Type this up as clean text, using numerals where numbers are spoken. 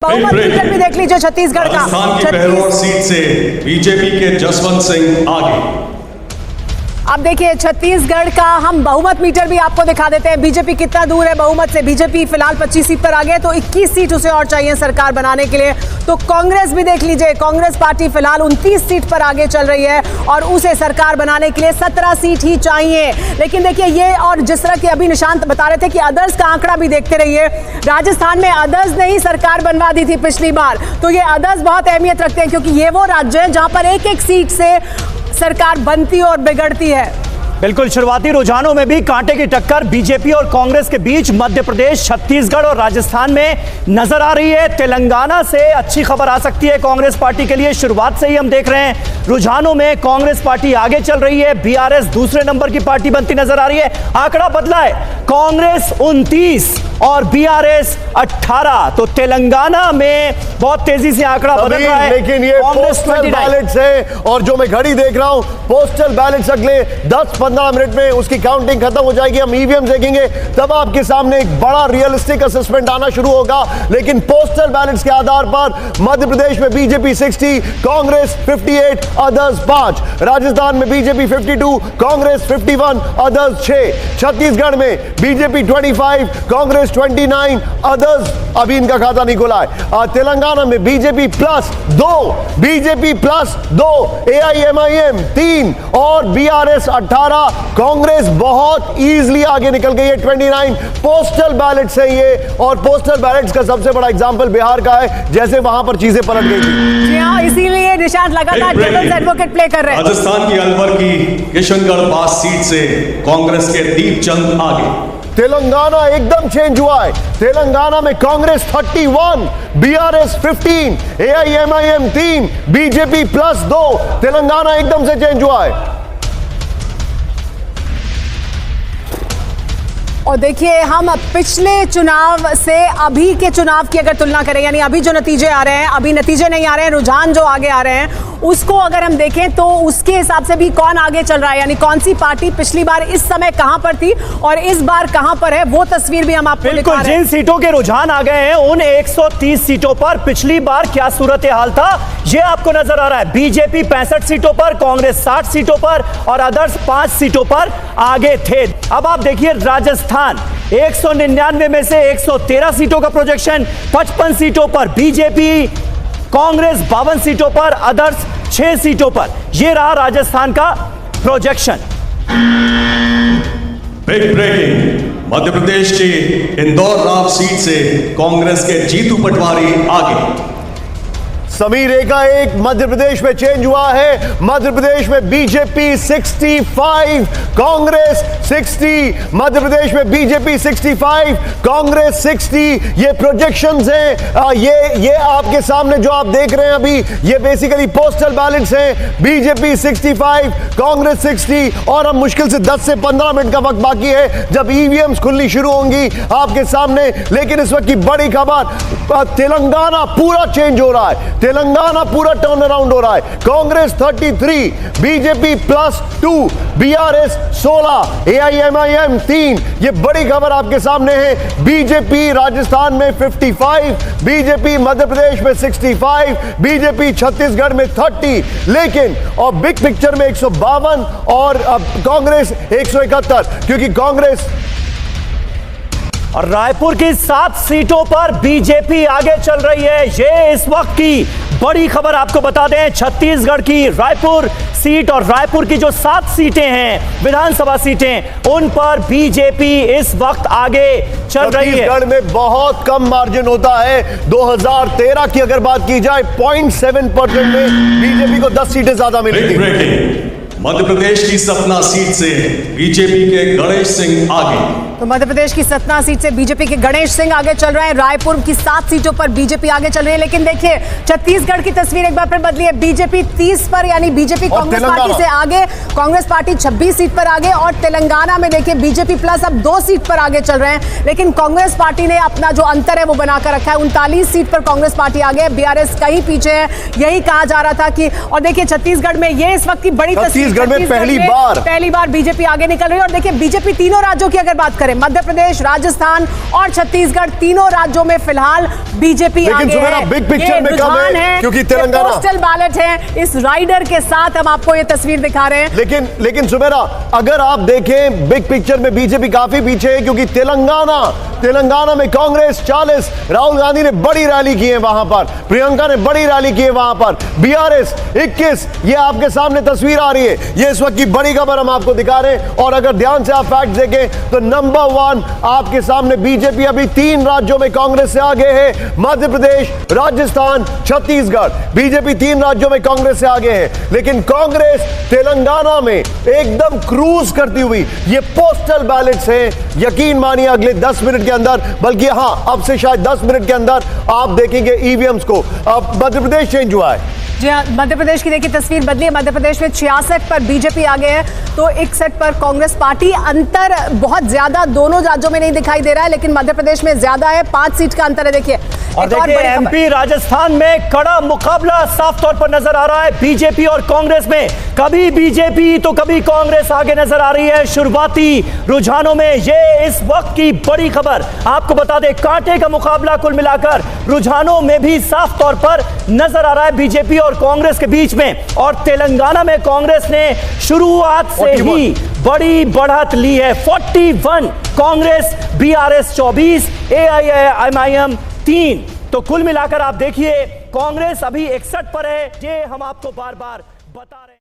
बहुमत मीटर भी देख लीजिए छत्तीसगढ़ का। राजस्थान की बहरौर सीट से बीजेपी के जसवंत सिंह आगे। अब देखिए छत्तीसगढ़ का हम बहुमत मीटर भी आपको दिखा देते हैं। बीजेपी कितना दूर है बहुमत से। बीजेपी फिलहाल 25 सीट पर आ गए, तो 21 सीट उसे और चाहिए सरकार बनाने के लिए। तो कांग्रेस भी देख लीजिए, कांग्रेस पार्टी फिलहाल 29 सीट पर आगे चल रही है और उसे सरकार बनाने के लिए 17 सीट ही चाहिए। लेकिन देखिए ये, और जिस तरह के अभी निशांत बता रहे थे कि अदर्स का आंकड़ा भी देखते रहिए, राजस्थान में अदर्स ने ही सरकार बनवा दी थी पिछली बार। तो ये अदर्स बहुत अहमियत रखते हैं, क्योंकि ये वो राज्य है जहां पर एक एक सीट से सरकार बनती और बिगड़ती है। बिल्कुल, शुरुआती रुझानों में भी कांटे की टक्कर बीजेपी और कांग्रेस के बीच मध्य प्रदेश, छत्तीसगढ़ और राजस्थान में नजर आ रही है। तेलंगाना से अच्छी खबर आ सकती है कांग्रेस पार्टी के लिए। शुरुआत से ही हम देख रहे हैं रुझानों में कांग्रेस पार्टी आगे चल रही है, बीआरएस दूसरे नंबर की पार्टी बनती नजर आ रही है। आंकड़ा बदला है, कांग्रेस 29 और बीआरएस 18। तो तेलंगाना में बहुत तेजी से आंकड़ा बदल रहा है। लेकिन ये पोस्टल बैलेट्स है, और जो मैं घड़ी देख रहा हूं, पोस्टल बैलेट्स अगले 10-15 मिनट में उसकी काउंटिंग खत्म हो जाएगी। हम ईवीएम देखेंगे, तब आपके सामने एक बड़ा रियलिस्टिक असेसमेंट आना शुरू होगा। लेकिन पोस्टल बैलेट्स के आधार पर मध्य प्रदेश में बीजेपी 60, कांग्रेस 58, अदर्स 5। राजस्थान में बीजेपी 52, कांग्रेस 51, अदर्स 6। छत्तीसगढ़ में बीजेपी 25, कांग्रेस 29, अदर्स अभी इनका खाता नहीं खुला है। तेलंगाना में बीजेपी +2, बीजेपी +2, एआईएमआईएम 3 और बीआरएस 18। कांग्रेस बहुत इजीली आगे निकल गई है, 29। पोस्टल बैलेट्स है ये, और पोस्टल बैलेट्स का सबसे बड़ा एग्जांपल बिहार का है, जैसे वहां पर चीजें पलट गई थी। जी हाँ, इसीलिए निशांत लगातार डेविल्स एडवोकेट प्ले कर रहे हैं। राजस्थान की अलवर की किशनगढ़ पास सीट से कांग्रेस के दीपचंद आगे। तेलंगाना एकदम चेंज हुआ है। तेलंगाना में Congress 31, BRS 15, AIMIM 3, BJP +2। Telangana एकदम से चेंज हुआ है। और देखिए, हम पिछले चुनाव से अभी के चुनाव की अगर तुलना करें, यानी अभी जो नतीजे आ रहे हैं, अभी नतीजे नहीं आ रहे हैं, रुझान जो आगे आ रहे हैं, उसको अगर हम देखें तो उसके हिसाब से भी कौन आगे चल रहा है, यानी कौन सी पार्टी पिछली बार इस समय कहां पर थी और इस बार कहां पर है, वो तस्वीर भी हम आपको दिखा रहे हैं। जिन सीटों के रुझान आ गए हैं, उन 130 सीटों पर पिछली बार क्या सूरत हाल था, ये आपको नजर आ रहा है। बीजेपी 65 सीटों पर, कांग्रेस 60 सीटों पर और अदर्स 5 सीटों पर आगे थे। अब आप देखिए राजस्थान 199 में से 113 सीटों का प्रोजेक्शन, 55 सीटों पर बीजेपी, कांग्रेस 52 सीटों पर, अदर्स 6 सीटों पर। यह रहा राजस्थान का projection. Big breaking, Madhya Pradesh की इंदौर राव सीट से कांग्रेस के जीतू पटवारी आगे। समीर, एक मध्य प्रदेश में चेंज हुआ है। मध्य प्रदेश में बीजेपी 65, कांग्रेस 60। मध्य प्रदेश में बीजेपी 65, कांग्रेस 60। ये प्रोजेक्शंस हैं। ये आपके सामने जो आप देख रहे हैं अभी, ये बेसिकली पोस्टल बैलेट्स हैं। बीजेपी 65, कांग्रेस 60, और अब मुश्किल से 10 से 15 मिनट का वक्त बाकी है जब ईवीएम्स खुलनी शुरू होंगी आपके सामने। लेकिन इस वक्त की बड़ी खबर, तेलंगाना पूरा चेंज हो रहा है। तेलंगाना पूरा टर्न अराउंड हो रहा है। Congress 33, BJP +2, BRS 16, AIMIM 3। ये बड़ी खबर आपके सामने है। बीजेपी राजस्थान में 55, बीजेपी मध्य प्रदेश में 65, बीजेपी छत्तीसगढ़ में 30। लेकिन और बिग पिक्चर में 152 और कांग्रेस 171, क्योंकि कांग्रेस और रायपुर की 7 सीटों पर बीजेपी आगे चल रही है। ये इस वक्त की बड़ी खबर आपको बता दें। छत्तीसगढ़ की रायपुर सीट और रायपुर की जो 7 सीटें हैं, विधानसभा सीटें, उन पर बीजेपी इस वक्त आगे चल रही है। छत्तीसगढ़ में बहुत कम मार्जिन होता है। 2013 की अगर बात की जाए, 0.7% में बीजेपी को 10 सीटें ज्यादा मिली थी। मध्य प्रदेश की सतना सीट से बीजेपी के गणेश सिंह आगे। तो मध्य प्रदेश की सतना सीट से बीजेपी के गणेश सिंह आगे चल रहे हैं। रायपुर की 7 सीटों पर बीजेपी आगे चल रही है। लेकिन देखिए, छत्तीसगढ़ की तस्वीर एक बार फिर बदली है। बीजेपी 30 पर, यानी बीजेपी कांग्रेस पार्टी से आगे, कांग्रेस पार्टी 26 सीट पर आगे, और तेलंगाना में देखिए बीजेपी प्लस अब 2 सीट पर आगे चल रहे हैं। लेकिन कांग्रेस पार्टी ने अपना जो अंतर है वो बनाकर रखा है। 39 सीट पर कांग्रेस पार्टी आगे, बीआरएस कहीं पीछे है, यही कहा जा रहा था कि। और देखिए छत्तीसगढ़ में ये इस वक्त की बड़ी तस्वीर छत्तीसगढ़ में पहली बार बीजेपी आगे निकल रही है। और देखिए बीजेपी तीनों राज्यों की अगर बात करें, मध्य प्रदेश, राजस्थान और छत्तीसगढ़, तीनों राज्यों में फिलहाल बीजेपी आगे है। बिग पिक्चर में कम है क्योंकि तेलंगाना पोस्टल बैलेट है। इस राइडर के साथ हम आपको ये तस्वीर दिखा रहे हैं। लेकिन सुमेरा, अगर आप देखें बिग पिक्चर में बीजेपी काफी पीछे है, क्योंकि तेलंगाना में कांग्रेस 40, राहुल गांधी ने बड़ी रैली की है वहां पर, प्रियंका ने बड़ी रैली की है वहां पर, बीआरएस 21। ये आपके सामने तस्वीर आ रही है, ये इस वक्त की बड़ी खबर हम आपको दिखा रहे हैं। और अगर ध्यान से आप फैक्ट देखें तो नंबर 1 आपके सामने बीजेपी अभी 3 राज्यों में कांग्रेस से आगे है, मध्य प्रदेश, राजस्थान, छत्तीसगढ़। बीजेपी 3 राज्यों में कांग्रेस से आगे है, लेकिन कांग्रेस तेलंगाना में एकदम क्रूज करती हुई, ये पोस्टल बैलेट्स हैं, यकीन मानिए अगले 10 मिनट के अंदर, बल्कि हां अब से शायद 10 मिनट के अंदर आप देखेंगे ईवीएम्स को। अब मध्य प्रदेश चेंज हुआ है। जी हाँ, मध्य प्रदेश की देखिए तस्वीर बदली है। मध्य प्रदेश में 66 पर बीजेपी आगे है तो 61 पर कांग्रेस पार्टी। अंतर बहुत ज्यादा दोनों राज्यों में नहीं दिखाई दे रहा है, लेकिन मध्य प्रदेश में ज्यादा है, 5 सीट का अंतर है। देखिए और देखिए एमपी राजस्थान में कड़ा मुकाबला साफ तौर पर नजर आ रहा है बीजेपी और कांग्रेस में। कभी बीजेपी तो कभी कांग्रेस आगे नजर आ रही है। शुरुआती रुझानों में ये इस वक्त की बड़ी खबर आपको बता दें, कांटे का मुकाबला कुल मिलाकर रुझानों में भी साफ तौर पर नजर आ रहा है बीजेपी और कांग्रेस के बीच में। और तेलंगाना में कांग्रेस ने शुरुआत से ही बड़ी बढ़त ली है, 41 कांग्रेस, बीआरएस 24, एआईएमआईएम 3। तो कुल मिलाकर आप देखिए कांग्रेस अभी 61 पर है, ये हम आपको बार बार बता रहे हैं।